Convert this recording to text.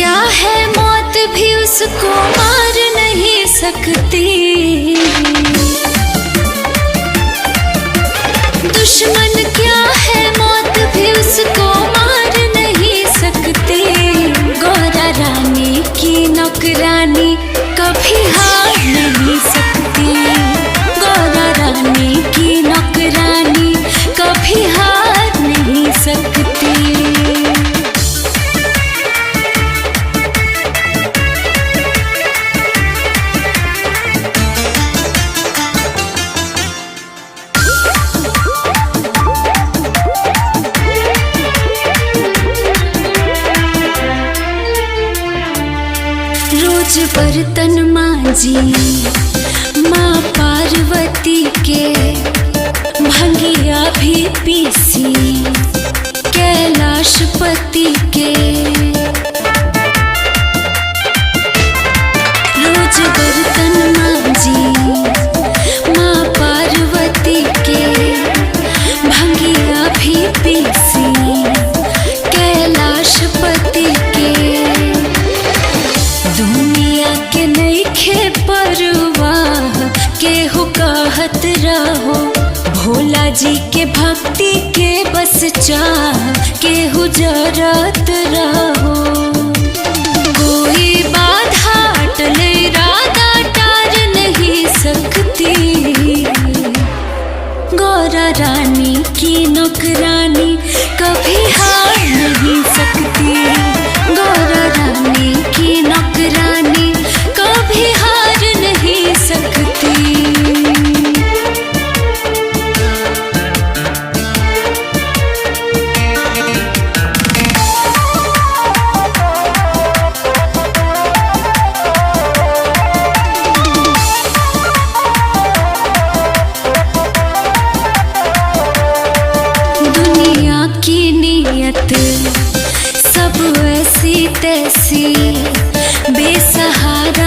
क्या है मौत भी उसको मार नहीं सकती। दुश्मन क्या है मौत भी उसको मार नहीं सकती। गौरा रानी की नौकरानी कभी हार नहीं सकती। गौरा रानी की नौकरानी कभी हार नहीं सकती। रोज बर्तन मांजी माँ पार्वती के, भंगिया भी पीसी कैलाशपति के। रोज बर्तन मांजी माँ पार्वती के, भंगिया भी पीसी कैलाशपति के। दुनिया के नइखे परवाह केहू कहत रहो, भोला जी के भक्ति के बस चाह केहू जरत रहो। कोई बाधा टले राधा टार नहीं सकती। गौरा रानी की नौकरानी कभी हार नहीं सकती। गौरा रानी की नौकरानी कभी हार नहीं सकती। दुनिया की नीयत सब ऐसी तैसी, बेसहारा